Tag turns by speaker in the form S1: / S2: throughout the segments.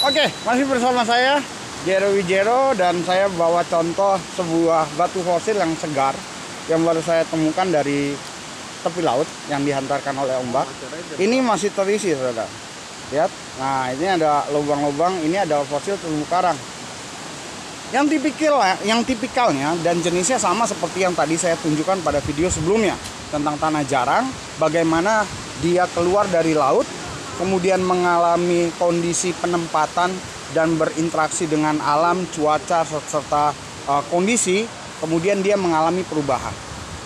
S1: Oke, masih bersama saya Jero Wijero dan saya bawa contoh sebuah batu fosil yang segar yang baru saya temukan dari tepi laut yang dihantarkan oleh ombak. Ini masih terisi, saudara. Lihat, nah ini ada lubang-lubang, ini ada fosil terumbu karang. Yang tipikalnya dan jenisnya sama seperti yang tadi saya tunjukkan pada video sebelumnya tentang tanah jarang, bagaimana dia keluar dari laut, kemudian mengalami kondisi penempatan dan berinteraksi dengan alam, cuaca, serta kondisi, kemudian dia mengalami perubahan.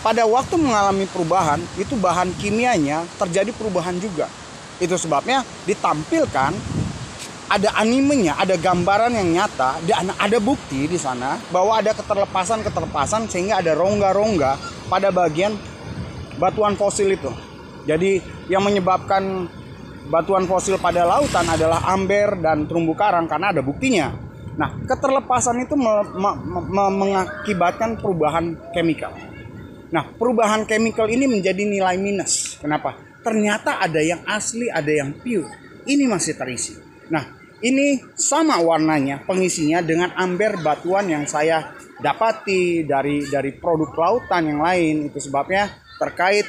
S1: Pada waktu mengalami perubahan, itu bahan kimianya terjadi perubahan juga. Itu sebabnya ditampilkan, ada animenya, ada gambaran yang nyata, dan ada bukti di sana bahwa ada keterlepasan sehingga ada rongga-rongga pada bagian batuan fosil itu. Jadi yang menyebabkan batuan fosil pada lautan adalah amber dan terumbu karang karena ada buktinya. Nah, keterlepasan itu mengakibatkan perubahan chemical. Nah, perubahan chemical ini menjadi nilai minus. Kenapa? Ternyata ada yang asli, ada yang pure. Ini masih terisi. Nah, ini sama warnanya, pengisinya dengan amber batuan yang saya dapati dari produk lautan yang lain. Itu sebabnya terkait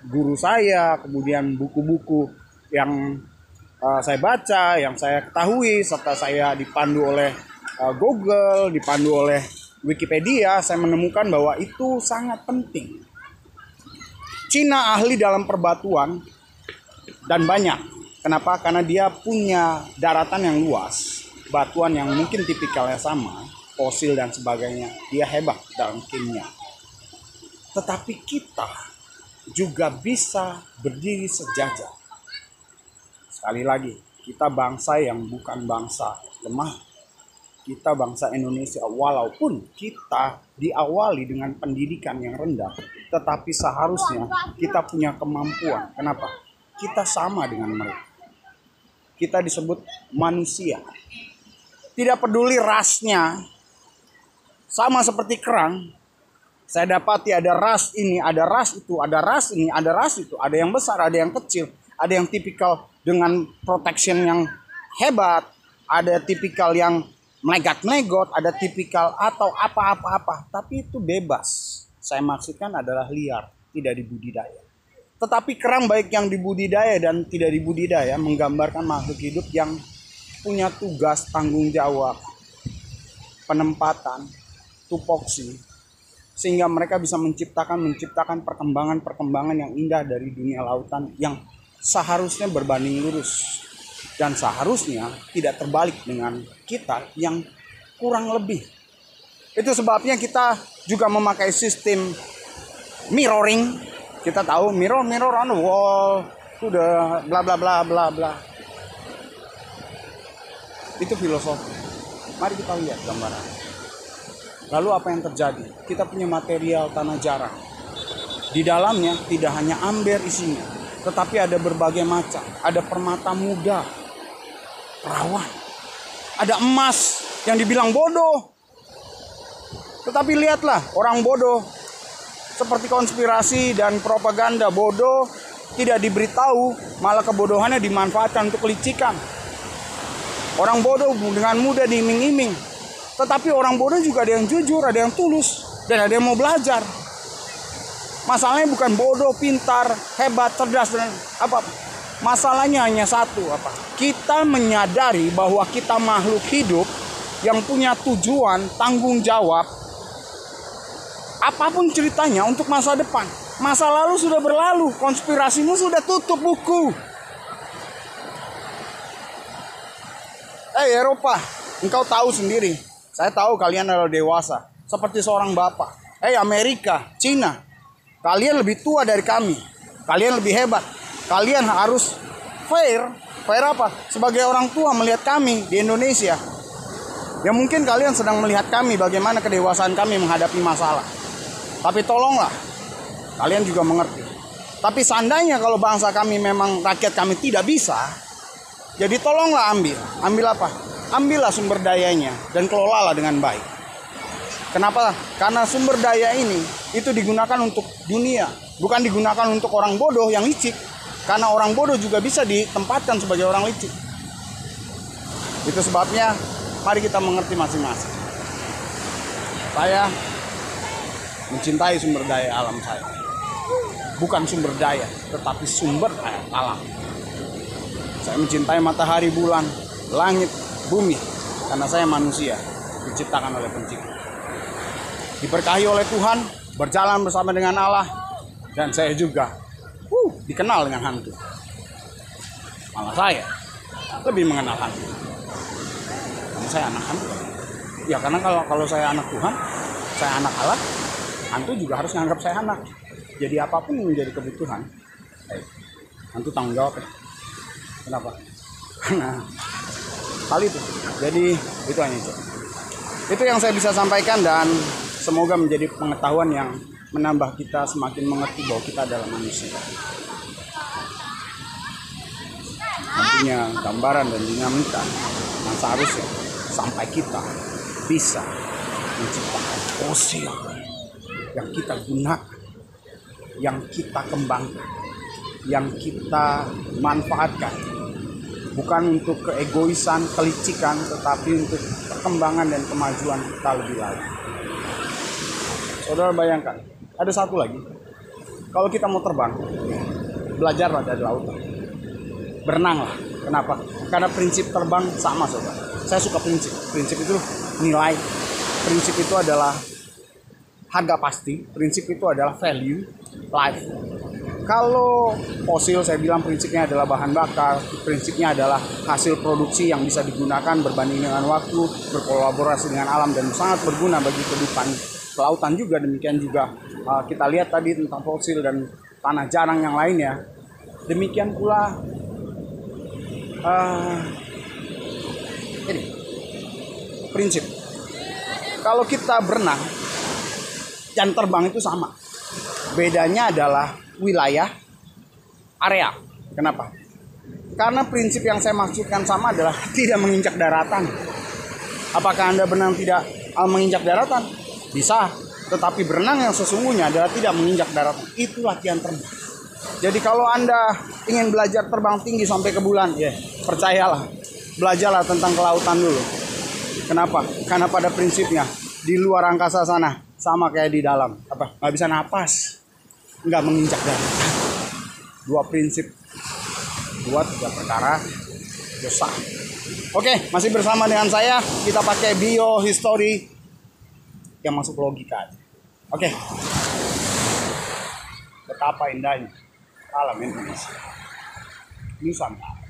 S1: guru saya, kemudian buku-buku yang saya baca, yang saya ketahui, serta saya dipandu oleh Google, dipandu oleh Wikipedia, saya menemukan bahwa itu sangat penting. Cina ahli dalam perbatuan dan banyak. Kenapa? Karena dia punya daratan yang luas, batuan yang mungkin tipikalnya sama, fosil dan sebagainya. Dia hebat dalam kimia. Tetapi kita juga bisa berdiri sejajar. Sekali lagi, kita bangsa yang bukan bangsa lemah. Kita bangsa Indonesia, walaupun kita diawali dengan pendidikan yang rendah, tetapi seharusnya kita punya kemampuan. Kenapa? Kita sama dengan mereka. Kita disebut manusia. Tidak peduli rasnya, sama seperti kerang. Saya dapati ada ras ini, ada ras itu, ada ras ini, ada ras itu. Ada yang besar, ada yang kecil. Ada yang tipikal dengan protection yang hebat. Ada tipikal yang melegat-melegot. Ada tipikal atau apa-apa-apa. Tapi itu bebas. Saya maksudkan adalah liar, tidak dibudidaya. Tetapi kerang baik yang dibudidaya dan tidak dibudidaya menggambarkan makhluk hidup yang punya tugas, tanggung jawab, penempatan, tupoksi, sehingga mereka bisa menciptakan perkembangan yang indah dari dunia lautan yang seharusnya berbanding lurus dan seharusnya tidak terbalik dengan kita yang kurang lebih. Itu sebabnya kita juga memakai sistem mirroring. Kita tahu mirror on the wall, sudah bla bla bla bla bla. Itu filosofi. Mari kita lihat gambaran. Lalu apa yang terjadi? Kita punya material tanah jarang. Di dalamnya tidak hanya amber isinya, tetapi ada berbagai macam. Ada permata muda, perawan. Ada emas yang dibilang bodoh. Tetapi lihatlah, orang bodoh seperti konspirasi dan propaganda bodoh tidak diberitahu, malah kebodohannya dimanfaatkan untuk kelicikan. Orang bodoh dengan mudah diiming-iming. Tetapi orang bodoh juga ada yang jujur, ada yang tulus, dan ada yang mau belajar. Masalahnya bukan bodoh, pintar, hebat, cerdas, dan apa. Masalahnya hanya satu, apa? Kita menyadari bahwa kita makhluk hidup yang punya tujuan, tanggung jawab, apapun ceritanya untuk masa depan. Masa lalu sudah berlalu, konspirasimu sudah tutup buku. Eropa, engkau tahu sendiri. Saya tahu kalian adalah dewasa, seperti seorang bapak. Amerika, Cina, kalian lebih tua dari kami. Kalian lebih hebat. Kalian harus fair. Fair apa? Sebagai orang tua melihat kami di Indonesia. Ya mungkin kalian sedang melihat kami bagaimana kedewasaan kami menghadapi masalah. Tapi tolonglah, kalian juga mengerti. Tapi seandainya kalau bangsa kami memang rakyat kami tidak bisa, jadi tolonglah ambil apa? Ambillah sumber dayanya dan kelolalah dengan baik. Kenapa? Karena sumber daya ini itu digunakan untuk dunia, bukan digunakan untuk orang bodoh yang licik. Karena orang bodoh juga bisa ditempatkan sebagai orang licik. Itu sebabnya mari kita mengerti masing-masing. Saya mencintai sumber daya alam saya. Bukan sumber daya, tetapi sumber daya alam. Saya mencintai matahari, bulan, langit, bumi. Karena saya manusia, diciptakan oleh Pencipta. Diberkahi oleh Tuhan, berjalan bersama dengan Allah. Dan saya juga dikenal dengan hantu. Malah saya lebih mengenal hantu. Karena saya anak hantu. Ya karena kalau saya anak Tuhan, saya anak Allah, hantu juga harus menganggap saya anak. Jadi apapun yang menjadi kebutuhan, hantu tanggung jawab. Kenapa? Karena hal itu. Jadi itu hanya itu. Itu yang saya bisa sampaikan, dan semoga menjadi pengetahuan yang menambah kita semakin mengerti bahwa kita adalah manusia. Nantinya gambaran dan dinamika yang seharusnya sampai kita bisa menciptakan fosil yang kita gunakan, yang kita kembangkan, yang kita manfaatkan, bukan untuk keegoisan, kelicikan, tetapi untuk perkembangan dan kemajuan kita lebih lanjut. Saudara bayangkan, ada satu lagi. Kalau kita mau terbang, belajarlah dari lautan. Berenanglah. Kenapa? Karena prinsip terbang sama, saudara. Saya suka prinsip. Prinsip itu nilai. Prinsip itu adalah harga pasti. Prinsip itu adalah value life. Kalau fosil, saya bilang prinsipnya adalah bahan bakar, prinsipnya adalah hasil produksi yang bisa digunakan berbanding dengan waktu, berkolaborasi dengan alam, dan sangat berguna bagi kehidupan kelautan juga. Demikian juga kita lihat tadi tentang fosil dan tanah jarang yang lainnya. Demikian pula ini prinsip. Kalau kita berenang dan terbang itu sama. Bedanya adalah wilayah, area. Kenapa? Karena prinsip yang saya maksudkan sama adalah tidak menginjak daratan. Apakah Anda berenang tidak menginjak daratan? Bisa. Tetapi berenang yang sesungguhnya adalah tidak menginjak daratan. Itu latihan terbang. Jadi kalau Anda ingin belajar terbang tinggi sampai ke bulan, percayalah, belajarlah tentang kelautan dulu. Kenapa? Karena pada prinsipnya di luar angkasa sana sama kayak di dalam. Nggak bisa napas, nggak menginjak daratan. Dua prinsip, dua tiga perkara dosa. Oke, masih bersama dengan saya. Kita pakai biohistory yang masuk logika. Oke. Betapa indahnya alam Indonesia. Nusantara.